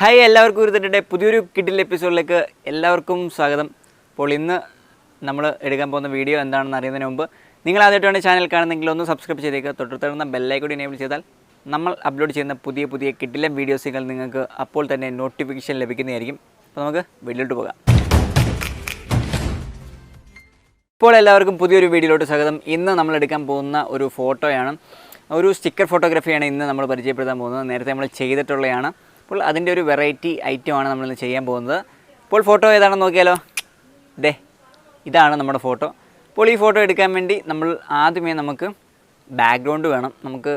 Hi എല്ലാവർക്കും ഒരു പുതിയൊരു കിഡിൽ എപ്പിസോഡിലേക്ക് എല്ലാവർക്കും സ്വാഗതം. അപ്പോൾ ഇന്ന് നമ്മൾ എടുക്കാൻ പോകുന്ന വീഡിയോ എന്താണെന്ന് അറിയുന്നതിന് മുമ്പ് നിങ്ങൾ ആദ്യമായിട്ടാണ് ചാനൽ കാണുന്നെങ്കിൽ ഒന്ന് സബ്സ്ക്രൈബ് ചെയ്തേക്കുക. തൊട്ടടുത്തുള്ള ബെല്ലൈക്കൺ എനേബിൾ ചെയ്താൽ നമ്മൾ അപ്ലോഡ് ചെയ്യുന്ന പുതിയ കിഡിലെ വീഡിയോസുകൾ നിങ്ങൾക്ക് അപ്പോൾ തന്നെ നോട്ടിഫിക്കേഷൻ ലഭിക്കുന്നതായിരിക്കും. അപ്പോൾ നമുക്ക് വീഡിയോയിലോട്ട് പോകാം. ഇപ്പോൾ എല്ലാവർക്കും പുതിയൊരു വീഡിയോയിലോട്ട് സ്വാഗതം. ഇന്ന് നമ്മൾ എടുക്കാൻ പോകുന്ന ഒരു ഫോട്ടോയാണ്, ഒരു സ്റ്റിക്കർ ഫോട്ടോഗ്രാഫിയാണ് ഇന്ന് നമ്മൾ പരിചയപ്പെടുത്താൻ പോകുന്നത്. നേരത്തെ നമ്മൾ ചെയ്തിട്ടുള്ളതാണ്. അപ്പോൾ അതിൻ്റെ ഒരു വെറൈറ്റി ഐറ്റമാണ് നമ്മളിന്ന് ചെയ്യാൻ പോകുന്നത്. ഇപ്പോൾ ഫോട്ടോ ഏതാണെന്ന് നോക്കിയാലോ. ഇതാണ് നമ്മുടെ ഫോട്ടോ. അപ്പോൾ ഈ ഫോട്ടോ എടുക്കാൻ വേണ്ടി നമ്മൾ ആദ്യമേ നമുക്ക് ബാക്ക്ഗ്രൗണ്ട് വേണം. നമുക്ക്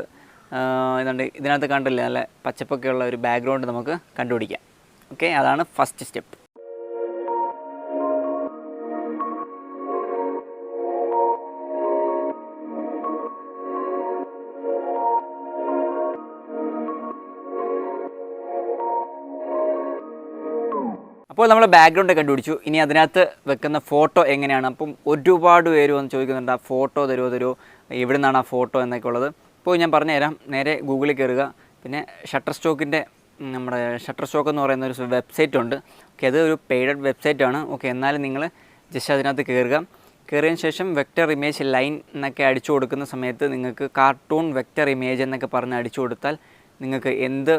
ഇതിനകത്ത് കണ്ടില്ലേ, നല്ല പച്ചപ്പൊക്കെയുള്ള ഒരു ബാക്ക്ഗ്രൗണ്ട് നമുക്ക് കണ്ടുപിടിക്കാം. ഓക്കെ, അതാണ് ഫസ്റ്റ് സ്റ്റെപ്പ്. അപ്പോൾ നമ്മൾ ബാക്ക്ഗ്രൗണ്ട് കണ്ടുപിടിച്ചു. ഇനി അതിനകത്ത് വെക്കുന്ന ഫോട്ടോ എങ്ങനെയാണ്? അപ്പം ഒരുപാട് പേര് വന്ന് ചോദിക്കുന്നുണ്ട്, ആ ഫോട്ടോ തരുമോ, എവിടെ നിന്നാണ് ആ ഫോട്ടോ എന്നൊക്കെ ഉള്ളത്. ഇപ്പോൾ ഞാൻ പറഞ്ഞുതരാം. നേരെ ഗൂഗിളിൽ കയറുക. പിന്നെ ഷട്ടർ സ്റ്റോക്കിൻ്റെ നമ്മുടെ ഷട്ടർ സ്റ്റോക്ക് എന്ന് പറയുന്ന ഒരു വെബ്സൈറ്റ് ഉണ്ട്. ഓക്കെ, അത് ഒരു പെയ്ഡ് വെബ്സൈറ്റാണ്. ഓക്കെ, എന്നാലും നിങ്ങൾ ജസ്റ്റ് അതിനകത്ത് കയറിയതിന് ശേഷം വെക്റ്റർ ഇമേജ് ലൈൻ എന്നൊക്കെ അടിച്ചു കൊടുക്കുന്ന സമയത്ത് നിങ്ങൾക്ക് കാർട്ടൂൺ വെക്റ്റർ ഇമേജ് എന്നൊക്കെ പറഞ്ഞ് അടിച്ചു കൊടുത്താൽ നിങ്ങൾക്ക് എന്ത്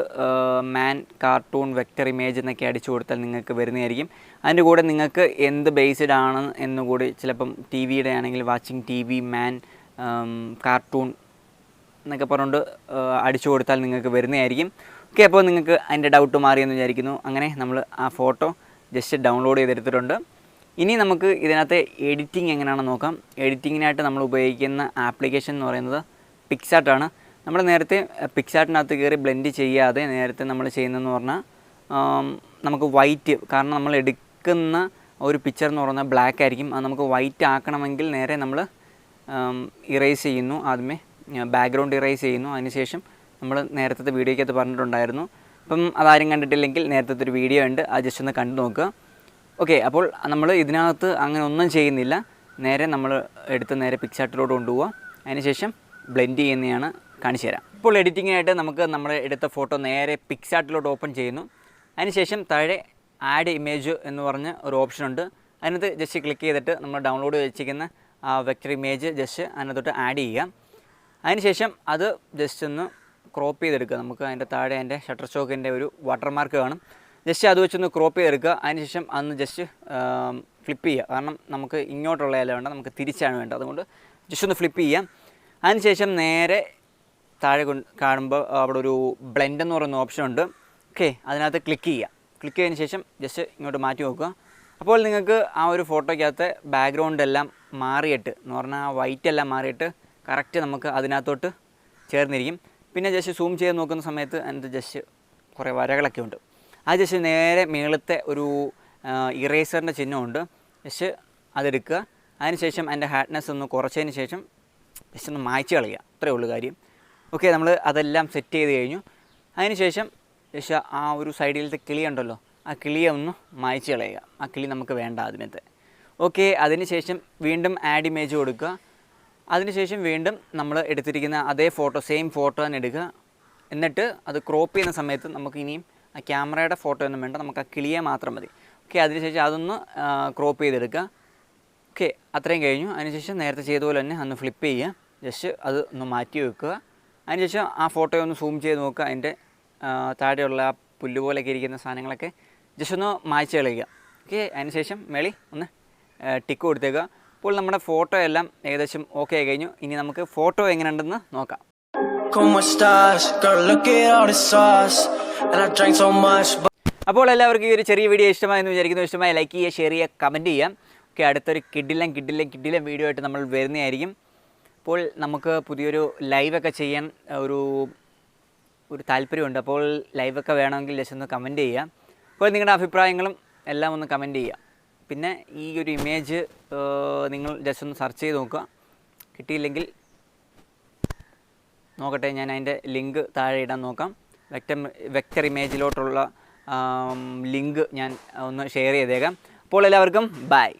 മാൻ കാർട്ടൂൺ വെക്റ്റർ ഇമേജ് എന്നൊക്കെ അടിച്ചു കൊടുത്താൽ നിങ്ങൾക്ക് വരുന്നതായിരിക്കും. അതിൻ്റെ കൂടെ നിങ്ങൾക്ക് എന്ത് ബേസ്ഡ് ആണ് എന്നുകൂടി, ചിലപ്പം ടി വിയുടെ ആണെങ്കിൽ വാച്ചിങ് ടി വി മാൻ കാർട്ടൂൺ എന്നൊക്കെ പറഞ്ഞുകൊണ്ട് അടിച്ചു കൊടുത്താൽ നിങ്ങൾക്ക് വരുന്നതായിരിക്കും. ഓക്കെ, അപ്പോൾ നിങ്ങൾക്ക് അതിൻ്റെ ഡൗട്ട് മാറിയെന്ന് വിചാരിക്കുന്നു. അങ്ങനെ നമ്മൾ ആ ഫോട്ടോ ജസ്റ്റ് ഡൗൺലോഡ് ചെയ്തെടുത്തിട്ടുണ്ട്. ഇനി നമുക്ക് ഇതിനകത്ത് എഡിറ്റിംഗ് എങ്ങനെയാണെന്ന് നോക്കാം. എഡിറ്റിങ്ങിനായിട്ട് നമ്മൾ ഉപയോഗിക്കുന്ന ആപ്ലിക്കേഷൻ എന്ന് പറയുന്നത് പിക്സാർട്ടാണ്. നമ്മൾ നേരത്തെ പിക്സാർട്ടിനകത്ത് കയറി ബ്ലെൻഡ് ചെയ്യാതെ നേരത്തെ നമ്മൾ ചെയ്യുന്നതെന്ന് പറഞ്ഞാൽ നമുക്ക് വൈറ്റ്, കാരണം നമ്മൾ എടുക്കുന്ന ഒരു പിക്ചർ എന്ന് പറഞ്ഞാൽ ബ്ലാക്ക് ആയിരിക്കും. അത് നമുക്ക് വൈറ്റ് ആക്കണമെങ്കിൽ നേരെ നമ്മൾ ഇറേസ് ചെയ്യുന്നു. ആദ്യമേ ബാക്ക്ഗ്രൗണ്ട് ഇറേസ് ചെയ്യുന്നു. അതിനുശേഷം നമ്മൾ നേരത്തെ വീഡിയോയ്ക്കകത്ത് പറഞ്ഞിട്ടുണ്ടായിരുന്നു. അപ്പം അതാരും കണ്ടിട്ടില്ലെങ്കിൽ നേരത്തെ ഒരു വീഡിയോ ഉണ്ട്, അത് ജസ്റ്റ് ഒന്ന് കണ്ടു നോക്കുക. ഓക്കെ, അപ്പോൾ നമ്മൾ ഇതിനകത്ത് അങ്ങനെ ഒന്നും ചെയ്യുന്നില്ല. നേരെ നമ്മൾ നേരെ പിക്സാർട്ടിലോട്ട് കൊണ്ടുപോവുക. അതിനുശേഷം ബ്ലെൻഡ് ചെയ്യുന്നതാണ് കാണിച്ചു തരാം. ഇപ്പോൾ എഡിറ്റിങ്ങിനായിട്ട് നമുക്ക് നമ്മൾ എടുത്ത ഫോട്ടോ നേരെ പിക്സാർട്ടിലോട്ട് ഓപ്പൺ ചെയ്യുന്നു. അതിനുശേഷം താഴെ ആഡ് ഇമേജ് എന്ന് പറഞ്ഞ ഒരു ഓപ്ഷൻ ഉണ്ട്. അതിനകത്ത് ജസ്റ്റ് ക്ലിക്ക് ചെയ്തിട്ട് നമ്മൾ ഡൗൺലോഡ് വെച്ചിരിക്കുന്ന ആ വെക്റ്റർ ഇമേജ് ജസ്റ്റ് അതിനകത്തോട്ട് ആഡ് ചെയ്യുക. അതിനുശേഷം അത് ജസ്റ്റ് ഒന്ന് ക്രോപ്പ് ചെയ്തെടുക്കുക. നമുക്ക് അതിൻ്റെ താഴെ അതിൻ്റെ ഷട്ടർ സ്റ്റോക്കിൻ്റെ ഒരു വാട്ടർമാർക്ക് കാണും. ജസ്റ്റ് അത് വെച്ചൊന്ന് ക്രോപ്പ് ചെയ്തെടുക്കുക. അതിനുശേഷം അന്ന് ജസ്റ്റ് ഫ്ലിപ്പ് ചെയ്യുക. കാരണം നമുക്ക് ഇങ്ങോട്ടുള്ളതല്ല വേണ്ട, നമുക്ക് തിരിച്ചാണ് വേണ്ടത്. അതുകൊണ്ട് ജസ്റ്റ് ഒന്ന് ഫ്ലിപ്പ് ചെയ്യാം. അതിനുശേഷം നേരെ താഴെ കാണുമ്പോൾ അവിടെ ഒരു ബ്ലെൻഡ് എന്ന് പറയുന്ന ഓപ്ഷൻ ഉണ്ട്. ഓക്കെ, അതിനകത്ത് ക്ലിക്ക് ചെയ്തതിന് ശേഷം ജസ്റ്റ് ഇങ്ങോട്ട് മാറ്റി നോക്കുക. അപ്പോൾ നിങ്ങൾക്ക് ആ ഒരു ഫോട്ടോയ്ക്കകത്ത് ബാക്ക്ഗ്രൗണ്ട് എല്ലാം മാറിയിട്ട് എന്ന് പറഞ്ഞാൽ ആ വൈറ്റ് എല്ലാം മാറിയിട്ട് കറക്റ്റ് നമുക്ക് അതിനകത്തോട്ട് ചേർന്നിരിക്കും. പിന്നെ ജസ്റ്റ് സൂം ചെയ്ത് നോക്കുന്ന സമയത്ത് അതിനകത്ത് ജസ്റ്റ് കുറേ വരകളൊക്കെ ഉണ്ട്. അത് ജസ്റ്റ് നേരെ മുകളിലത്തെ ഒരു ഇറേസറിൻ്റെ ചിഹ്നമുണ്ട്. ജസ്റ്റ് അതെടുക്കുക. അതിനുശേഷം അതിൻ്റെ ഹാർഡ്നെസ് ഒന്ന് കുറച്ചതിന് ശേഷം ജസ്റ്റ് ഒന്ന് മായ്ച്ച് കളയുക. അത്രയേ ഉള്ളൂ കാര്യം. ഓക്കെ, നമ്മൾ അതെല്ലാം സെറ്റ് ചെയ്ത് കഴിഞ്ഞു. അതിനുശേഷം ജസ്റ്റ് ആ ഒരു സൈഡിലത്തെ കിളി ഉണ്ടല്ലോ, ആ കിളിയെ ഒന്ന് മായ്ച്ച് കളയുക. ആ കിളി നമുക്ക് വേണ്ട അതിനകത്ത്. ഓക്കെ, അതിനുശേഷം വീണ്ടും ആഡ് ഇമേജ് കൊടുക്കുക. അതിനുശേഷം വീണ്ടും നമ്മൾ എടുത്തിരിക്കുന്ന അതേ ഫോട്ടോ, സെയിം ഫോട്ടോ തന്നെ എടുക്കുക. എന്നിട്ട് അത് ക്രോപ്പ് ചെയ്യുന്ന സമയത്ത് നമുക്ക് ഇനിയും ആ ക്യാമറയുടെ ഫോട്ടോ ഒന്നും വേണ്ട, നമുക്ക് ആ കിളിയെ മാത്രം മതി. ഓക്കെ, അതിനുശേഷം അതൊന്ന് ക്രോപ്പ് ചെയ്തെടുക്കുക. ഓക്കെ, അത്രയും കഴിഞ്ഞു. അതിനുശേഷം നേരത്തെ ചെയ്ത പോലെ തന്നെ ഒന്ന് ഫ്ലിപ്പ് ചെയ്യുക. ജസ്റ്റ് അത് ഒന്ന് മാറ്റി വെക്കുക. അതിനുശേഷം ആ ഫോട്ടോയെ ഒന്ന് സൂം ചെയ്ത് നോക്കുക. അതിൻ്റെ താഴെയുള്ള ആ പുല്ല് പോലെയൊക്കെ ഇരിക്കുന്ന സാധനങ്ങളൊക്കെ ജസ്റ്റ് ഒന്ന് മായ്ച്ച് കളയുക. ഓക്കെ, അതിനുശേഷം മേളി ഒന്ന് ടിക്ക് കൊടുത്തേക്കുക. അപ്പോൾ നമ്മുടെ ഫോട്ടോ എല്ലാം ഏകദേശം ഓക്കെ ആയി കഴിഞ്ഞു. ഇനി നമുക്ക് ഫോട്ടോ എങ്ങനെയുണ്ടെന്ന് നോക്കാം. അപ്പോൾ എല്ലാവർക്കും ഈ ഒരു ചെറിയ വീഡിയോ ഇഷ്ടമായെന്ന് വിചാരിക്കുന്നു. ഇഷ്ടമായി ലൈക്ക് ചെയ്യുക, ഷെയർ ചെയ്യുക, കമൻറ്റ് ചെയ്യാം. ഓക്കെ, അടുത്തൊരു കിഡിലൻ വീഡിയോ ആയിട്ട് നമ്മൾ വരുന്നതായിരിക്കും. അപ്പോൾ നമുക്ക് പുതിയൊരു ലൈവൊക്കെ ചെയ്യാൻ ഒരു താല്പര്യമുണ്ട്. അപ്പോൾ ലൈവൊക്കെ വേണമെങ്കിൽ ജസ്റ്റ് ഒന്ന് കമൻറ്റ് ചെയ്യുക. അപ്പോൾ നിങ്ങളുടെ അഭിപ്രായങ്ങളും എല്ലാം ഒന്ന് കമൻറ്റ് ചെയ്യുക. പിന്നെ ഈ ഒരു ഇമേജ് നിങ്ങൾ ജസ്റ്റ് ഒന്ന് സെർച്ച് ചെയ്ത് നോക്കുക. കിട്ടിയില്ലെങ്കിൽ നോക്കട്ടെ, ഞാൻ അതിൻ്റെ ലിങ്ക് താഴെ ഇടാൻ നോക്കാം. വെക്റ്റർ ഇമേജിലോട്ടുള്ള ലിങ്ക് ഞാൻ ഒന്ന് ഷെയർ ചെയ്തേക്കാം. അപ്പോൾ എല്ലാവർക്കും ബൈ.